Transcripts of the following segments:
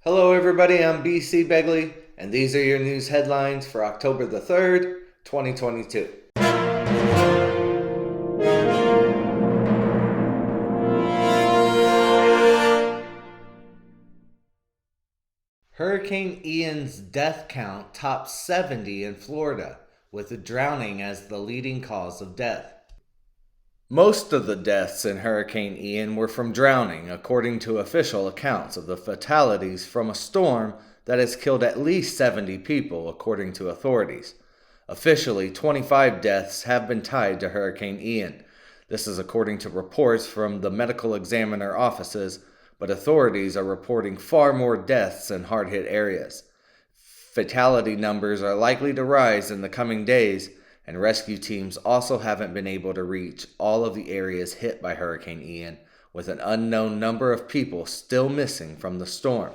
Hello, everybody. I'm BC Begley, and these are your news headlines for October the 3rd, 2022. Hurricane Ian's death count tops 70 in Florida, with drowning as the leading cause of death. Most of the deaths in Hurricane Ian were from drowning, according to official accounts of the fatalities from a storm that has killed at least 70 people, according to authorities. Officially, 25 deaths have been tied to Hurricane Ian. This is according to reports from the medical examiner offices, but authorities are reporting far more deaths in hard-hit areas. Fatality numbers are likely to rise in the coming days, and rescue teams also haven't been able to reach all of the areas hit by Hurricane Ian, with an unknown number of people still missing from the storm.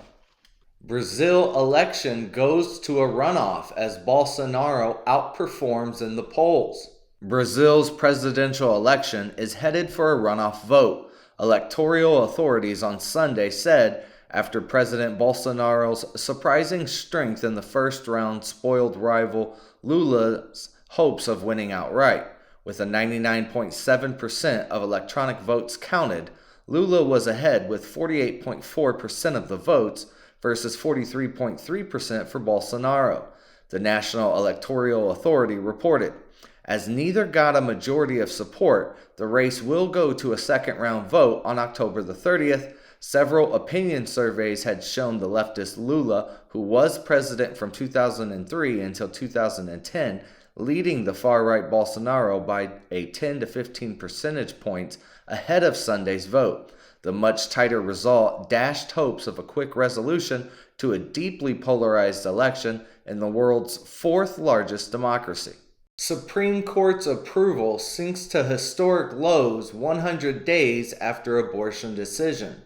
Brazil election goes to a runoff as Bolsonaro outperforms in the polls. Brazil's presidential election is headed for a runoff vote, electoral authorities on Sunday said, after President Bolsonaro's surprising strength in the first round spoiled rival Lula's hopes of winning outright. With a 99.7% of electronic votes counted, Lula was ahead with 48.4% of the votes versus 43.3% for Bolsonaro, the National Electoral Authority reported. As neither got a majority of support, the race will go to a second-round vote on October the 30th. Several opinion surveys had shown the leftist Lula, who was president from 2003 until 2010, leading the far-right Bolsonaro by a 10 to 15 percentage points ahead of Sunday's vote. The much tighter result dashed hopes of a quick resolution to a deeply polarized election in the world's fourth largest democracy. Supreme Court's approval sinks to historic lows 100 days after abortion decision.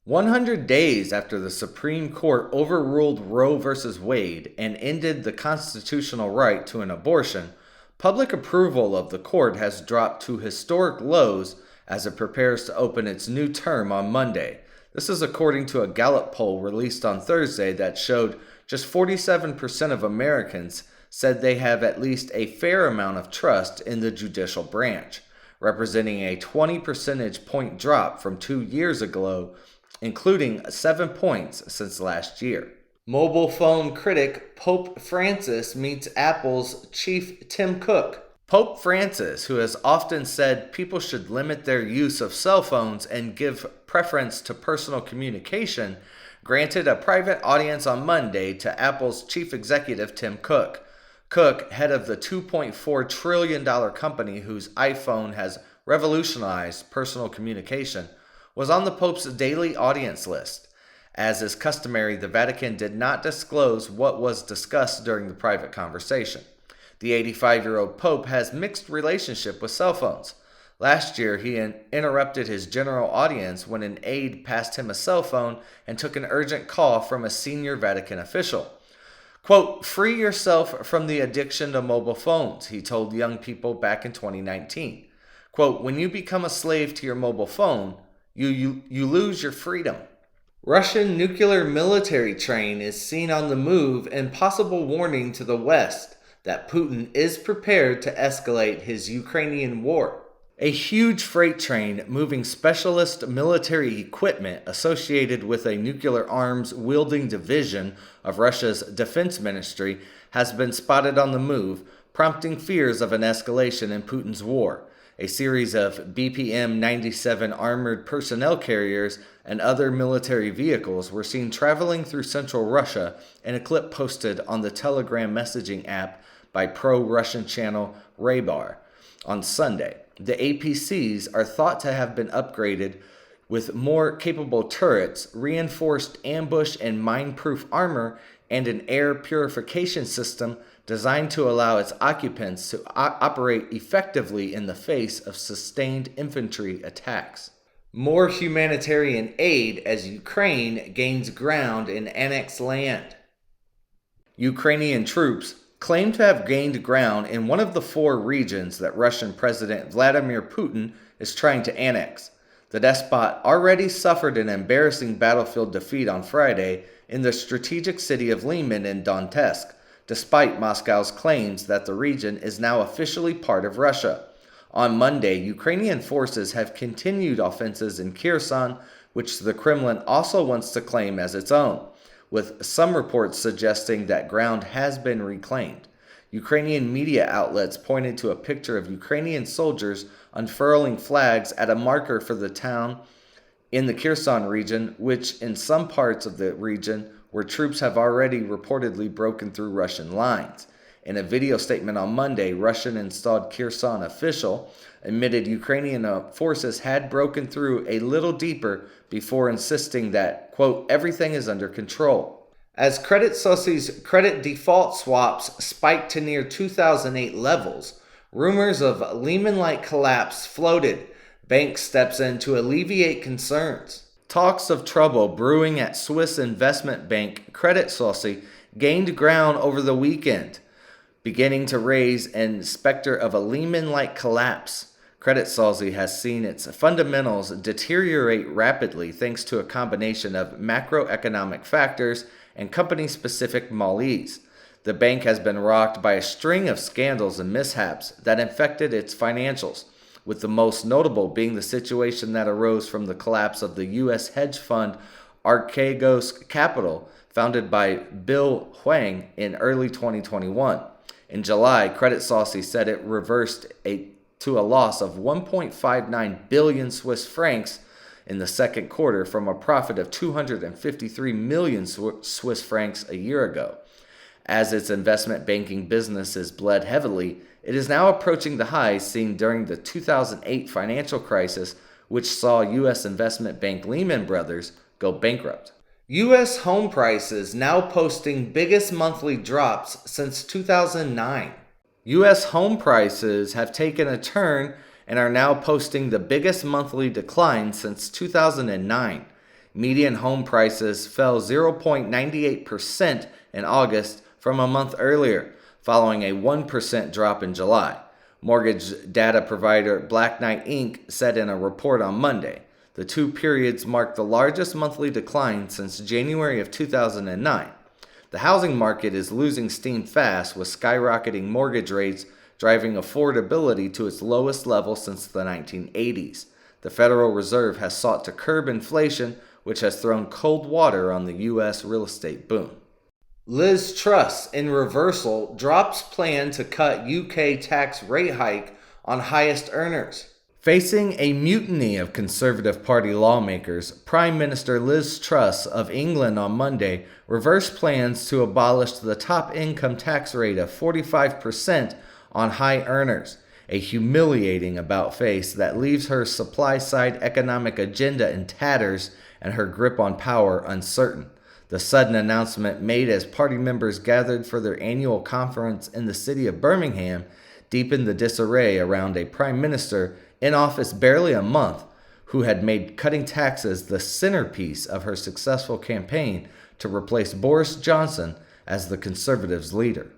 100 days after the Supreme Court overruled Roe v. Wade and ended the constitutional right to an abortion, public approval of the court has dropped to historic lows as it prepares to open its new term on Monday. This is according to a Gallup poll released on Thursday that showed just 47% of Americans said they have at least a fair amount of trust in the judicial branch, representing a 20 percentage point drop from 2 years ago, including 7 points since last year. Mobile phone critic Pope Francis meets Apple's chief Tim Cook. Pope Francis, who has often said people should limit their use of cell phones and give preference to personal communication, granted a private audience on Monday to Apple's chief executive Tim Cook. Cook, head of the $2.4 trillion company whose iPhone has revolutionized personal communication, was on the Pope's daily audience list. As is customary, the Vatican did not disclose what was discussed during the private conversation. The 85-year-old Pope has mixed relationship with cell phones. Last year, he interrupted his general audience when an aide passed him a cell phone and took an urgent call from a senior Vatican official. Quote, "Free yourself from the addiction to mobile phones," he told young people back in 2019. Quote, "When you become a slave to your mobile phone, you lose your freedom." Russian nuclear military train is seen on the move and possible warning to the West that Putin is prepared to escalate his Ukrainian war. A huge freight train moving specialist military equipment associated with a nuclear arms-wielding division of Russia's defense ministry has been spotted on the move, prompting fears of an escalation in Putin's war. A series of BPM-97 armored personnel carriers and other military vehicles were seen traveling through central Russia in a clip posted on the Telegram messaging app by pro-Russian channel Raybar on Sunday. The APCs are thought to have been upgraded with more capable turrets, reinforced ambush and mine-proof armor, and an air purification system designed to allow its occupants to operate effectively in the face of sustained infantry attacks. More humanitarian aid as Ukraine gains ground in Annex land. Ukrainian troops claim to have gained ground in one of the 4 regions that Russian President Vladimir Putin is trying to annex. The despot already suffered an embarrassing battlefield defeat on Friday in the strategic city of Liman in Donetsk, despite Moscow's claims that the region is now officially part of Russia. On Monday, Ukrainian forces have continued offensives in Kherson, which the Kremlin also wants to claim as its own, with some reports suggesting that ground has been reclaimed. Ukrainian media outlets pointed to a picture of Ukrainian soldiers unfurling flags at a marker for the town in the Kherson region, which in some parts of the region where troops have already reportedly broken through Russian lines. In a video statement on Monday, Russian-installed Kherson official admitted Ukrainian forces had broken through a little deeper before insisting that, quote, everything is under control. As Credit Suisse's credit default swaps spiked to near 2008 levels, rumors of Lehman-like collapse floated. Bank steps in to alleviate concerns. Talks of trouble brewing at Swiss investment bank Credit Suisse gained ground over the weekend, beginning to raise an specter of a Lehman-like collapse. Credit Suisse has seen its fundamentals deteriorate rapidly thanks to a combination of macroeconomic factors and company-specific malaise. The bank has been rocked by a string of scandals and mishaps that infected its financials, with the most notable being the situation that arose from the collapse of the U.S. hedge fund Archeologists Capital, founded by Bill Hwang in early 2021. In July, Credit Suisse said it reversed to a loss of 1.59 billion Swiss francs in the second quarter from a profit of 253 million Swiss francs a year ago. As its investment banking businesses bled heavily, it is now approaching the highs seen during the 2008 financial crisis, which saw U.S. investment bank Lehman Brothers go bankrupt. U.S. home prices now posting biggest monthly drops since 2009. U.S. home prices have taken a turn and are now posting the biggest monthly decline since 2009. Median home prices fell 0.98% in August from a month earlier, following a 1% drop in July. Mortgage data provider Black Knight Inc. said in a report on Monday. The two periods marked the largest monthly decline since January of 2009. The housing market is losing steam fast, with skyrocketing mortgage rates driving affordability to its lowest level since the 1980s. The Federal Reserve has sought to curb inflation, which has thrown cold water on the U.S. real estate boom. Liz Truss, in reversal, drops plan to cut UK tax rate hike on highest earners. Facing a mutiny of Conservative Party lawmakers, Prime Minister Liz Truss of England on Monday reversed plans to abolish the top income tax rate of 45% on high earners, a humiliating about-face that leaves her supply-side economic agenda in tatters and her grip on power uncertain. The sudden announcement, made as party members gathered for their annual conference in the city of Birmingham, deepened the disarray around a prime minister in office barely a month, who had made cutting taxes the centerpiece of her successful campaign to replace Boris Johnson as the Conservatives' leader.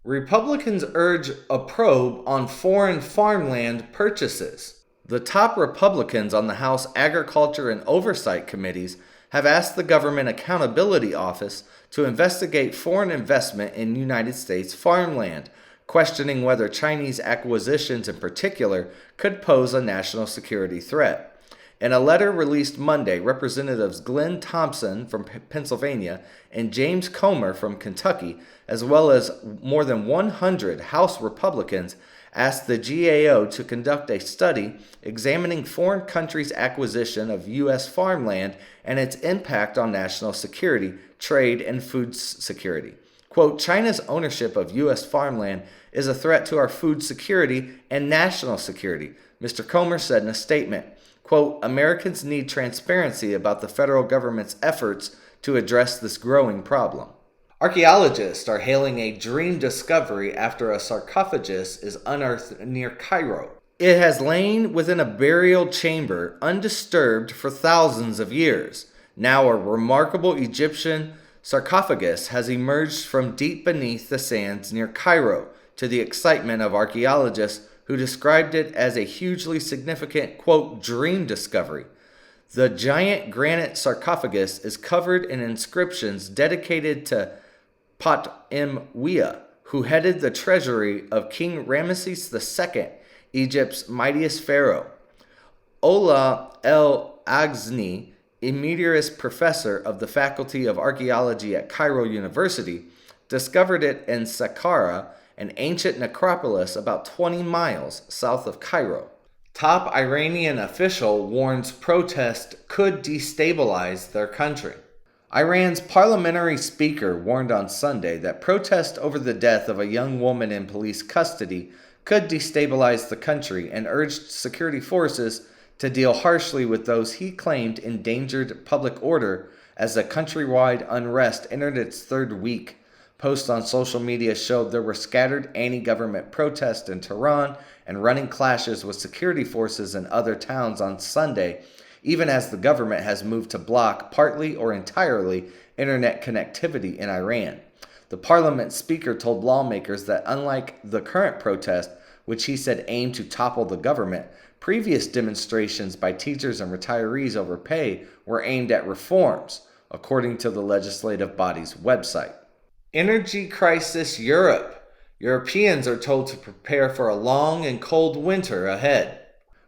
Republicans urge a probe on foreign farmland purchases. The top Republicans on the House Agriculture and Oversight Committees have asked the Government Accountability Office to investigate foreign investment in United States farmland, questioning whether Chinese acquisitions in particular could pose a national security threat. In a letter released Monday, Representatives Glenn Thompson from Pennsylvania and James Comer from Kentucky, as well as more than 100 House Republicans, asked the GAO to conduct a study examining foreign countries' acquisition of U.S. farmland and its impact on national security, trade, and food security. Quote, China's ownership of U.S. farmland is a threat to our food security and national security, Mr. Comer said in a statement. Quote, Americans need transparency about the federal government's efforts to address this growing problem. Archeologists are hailing a dream discovery after a sarcophagus is unearthed near Cairo. It has lain within a burial chamber undisturbed for thousands of years. Now a remarkable Egyptian sarcophagus has emerged from deep beneath the sands near Cairo, to the excitement of archaeologists who described it as a hugely significant, quote, dream discovery. The giant granite sarcophagus is covered in inscriptions dedicated to Pot-im-Wea, who headed the treasury of King Ramesses II, Egypt's mightiest pharaoh. Ola el-Agzni, emeritus professor of the Faculty of Archaeology at Cairo University, discovered it in Saqqara, an ancient necropolis about 20 miles south of Cairo. Top Iranian official warns protest could destabilize their country. Iran's parliamentary speaker warned on Sunday that protest over the death of a young woman in police custody could destabilize the country and urged security forces to deal harshly with those he claimed endangered public order as the countrywide unrest entered its third week. Posts on social media showed there were scattered anti-government protests in Tehran and running clashes with security forces in other towns on Sunday, even as the government has moved to block, partly or entirely, internet connectivity in Iran. The parliament speaker told lawmakers that unlike the current protest, which he said aimed to topple the government, previous demonstrations by teachers and retirees over pay were aimed at reforms, according to the legislative body's website. Energy crisis Europe. Europeans are told to prepare for a long and cold winter ahead.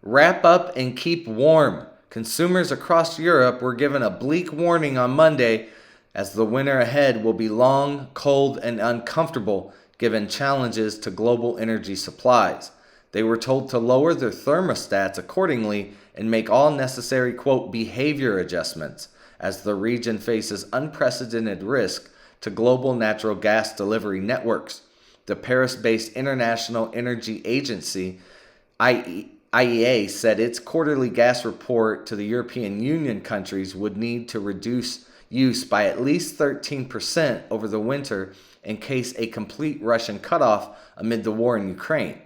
Wrap up and keep warm. Consumers across Europe were given a bleak warning on Monday as the winter ahead will be long, cold, and uncomfortable given challenges to global energy supplies. They were told to lower their thermostats accordingly and make all necessary, quote, behavior adjustments as the region faces unprecedented risk to global natural gas delivery networks. The Paris-based International Energy Agency, IEA, said its quarterly gas report to the European Union countries would need to reduce use by at least 13% over the winter in case a complete Russian cutoff amid the war in Ukraine.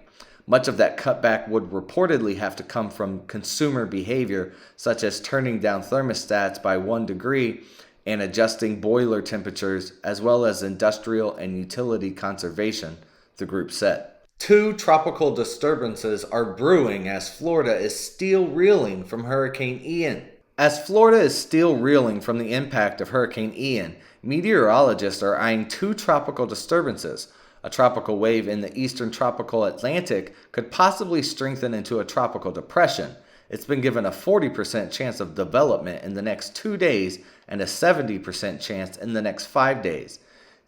Much of that cutback would reportedly have to come from consumer behavior, such as turning down thermostats by 1 degree and adjusting boiler temperatures, as well as industrial and utility conservation, the group said. 2 tropical disturbances are brewing as Florida is still reeling from Hurricane Ian. As Florida is still reeling from the impact of Hurricane Ian, meteorologists are eyeing 2 tropical disturbances. A tropical wave in the eastern tropical Atlantic could possibly strengthen into a tropical depression. It's been given a 40% chance of development in the next 2 days and a 70% chance in the next 5 days.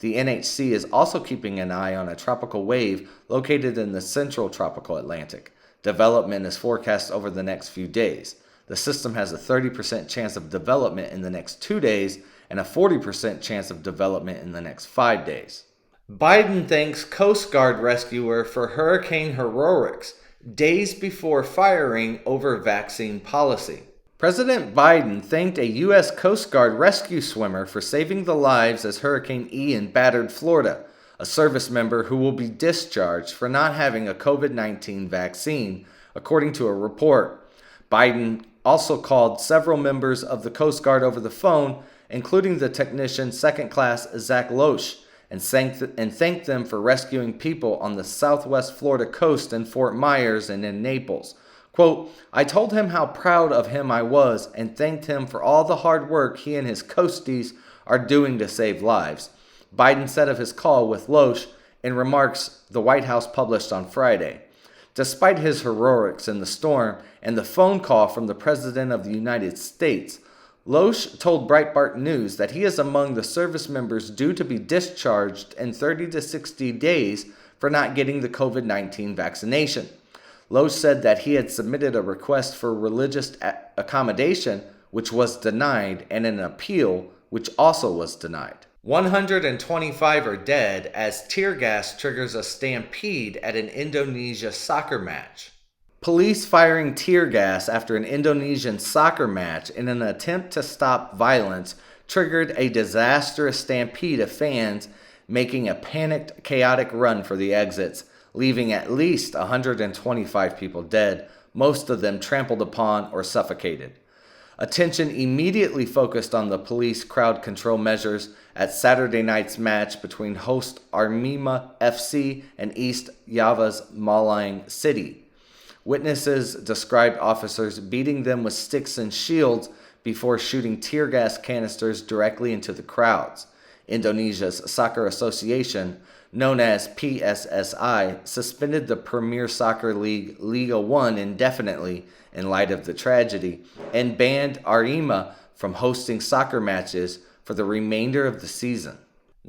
The NHC is also keeping an eye on a tropical wave located in the central tropical Atlantic. Development is forecast over the next few days. The system has a 30% chance of development in the next 2 days and a 40% chance of development in the next 5 days. Biden thanks Coast Guard rescuer for hurricane heroics days before firing over vaccine policy. President Biden thanked a U.S. Coast Guard rescue swimmer for saving the lives as Hurricane Ian battered Florida, a service member who will be discharged for not having a COVID-19 vaccine, according to a report. Biden also called several members of the Coast Guard over the phone, including the technician Second Class Zach Loesch, and thanked them for rescuing people on the southwest Florida coast in Fort Myers and in Naples. Quote, I told him how proud of him I was and thanked him for all the hard work he and his coasties are doing to save lives. Biden said of his call with Loesch in remarks the White House published on Friday. Despite his heroics in the storm and the phone call from the President of the United States, Loesch told Breitbart News that he is among the service members due to be discharged in 30 to 60 days for not getting the COVID-19 vaccination. Loesch said that he had submitted a request for religious accommodation, which was denied, and an appeal, which also was denied. 125 are dead as tear gas triggers a stampede at an Indonesia soccer match. Police firing tear gas after an Indonesian soccer match in an attempt to stop violence triggered a disastrous stampede of fans making a panicked, chaotic run for the exits, leaving at least 125 people dead, most of them trampled upon or suffocated. Attention immediately focused on the police crowd control measures at Saturday night's match between host Armima FC and East Java's Malang City, Witnesses described officers beating them with sticks and shields before shooting tear gas canisters directly into the crowds. Indonesia's soccer association, known as PSSI, suspended the Premier Soccer League Liga 1 indefinitely in light of the tragedy and banned Arema from hosting soccer matches for the remainder of the season.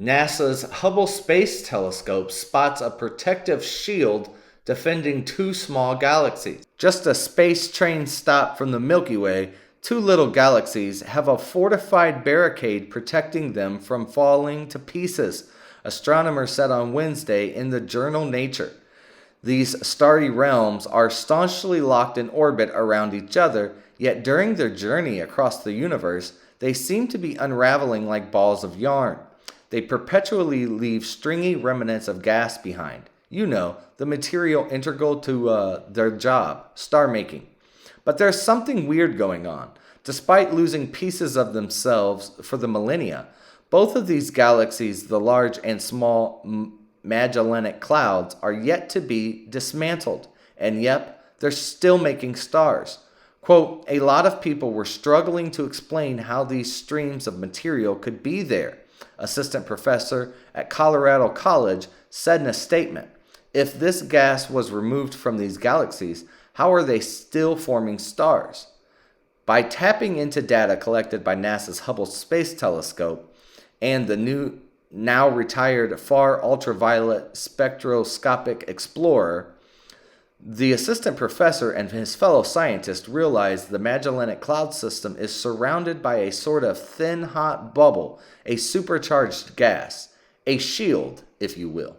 NASA's Hubble Space Telescope spots a protective shield defending two small galaxies. Just a space train stop from the Milky Way, two little galaxies have a fortified barricade protecting them from falling to pieces, astronomers said on Wednesday in the journal Nature. These starry realms are staunchly locked in orbit around each other, yet during their journey across the universe, they seem to be unraveling like balls of yarn. They perpetually leave stringy remnants of gas behind. You know, the material integral to their job, star making. But there's something weird going on. Despite losing pieces of themselves for the millennia, both of these galaxies, the large and small Magellanic Clouds, are yet to be dismantled. And yep, they're still making stars. Quote, a lot of people were struggling to explain how these streams of material could be there, assistant professor at Colorado College said in a statement. If this gas was removed from these galaxies, how are they still forming stars? By tapping into data collected by NASA's Hubble Space Telescope and the now retired Far Ultraviolet Spectroscopic Explorer, the assistant professor and his fellow scientists realized the Magellanic Cloud system is surrounded by a sort of thin, hot bubble, a supercharged gas, a shield, if you will.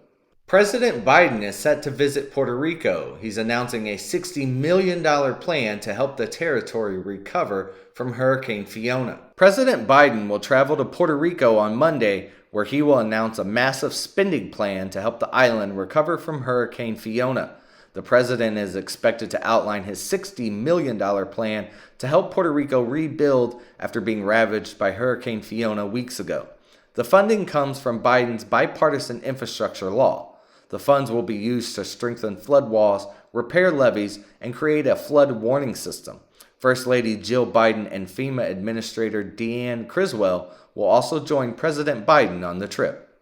President Biden is set to visit Puerto Rico. He's announcing a $60 million plan to help the territory recover from Hurricane Fiona. President Biden will travel to Puerto Rico on Monday, where he will announce a massive spending plan to help the island recover from Hurricane Fiona. The president is expected to outline his $60 million plan to help Puerto Rico rebuild after being ravaged by Hurricane Fiona weeks ago. The funding comes from Biden's bipartisan infrastructure law. The funds will be used to strengthen flood walls, repair levees, and create a flood warning system. First Lady Jill Biden and FEMA Administrator Deanne Criswell will also join President Biden on the trip.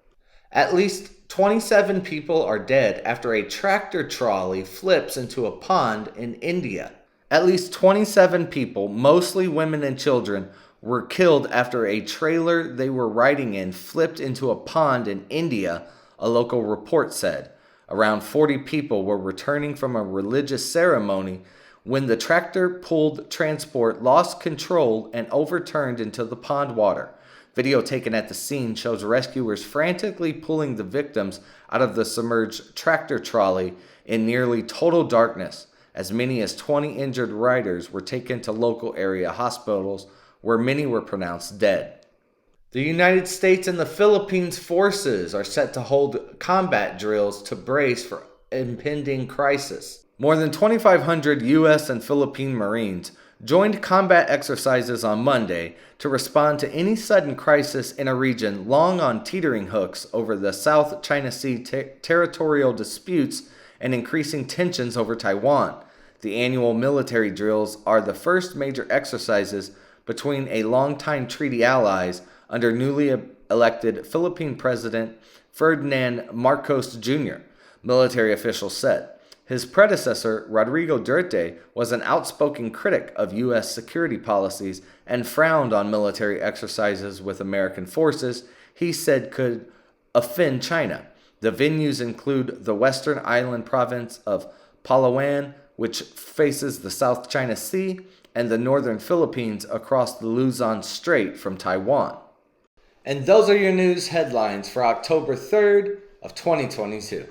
At least 27 people are dead after a tractor trolley flips into a pond in India. At least 27 people, mostly women and children, were killed after a trailer they were riding in flipped into a pond in India, a local report said. Around 40 people were returning from a religious ceremony when the tractor-pulled transport lost control and overturned into the pond water. Video taken at the scene shows rescuers frantically pulling the victims out of the submerged tractor trolley in nearly total darkness. As many as 20 injured riders were taken to local area hospitals, where many were pronounced dead. The United States and the Philippines forces are set to hold combat drills to brace for impending crisis. More than 2,500 U.S. and Philippine Marines joined combat exercises on Monday to respond to any sudden crisis in a region long on teetering hooks over the South China Sea territorial disputes and increasing tensions over Taiwan. The annual military drills are the first major exercises between a longtime treaty allies under newly elected Philippine President Ferdinand Marcos Jr., military officials said. His predecessor, Rodrigo Duterte, was an outspoken critic of U.S. security policies and frowned on military exercises with American forces he said could offend China. The venues include the western island province of Palawan, which faces the South China Sea, and the northern Philippines across the Luzon Strait from Taiwan. And those are your news headlines for October 3rd of 2022.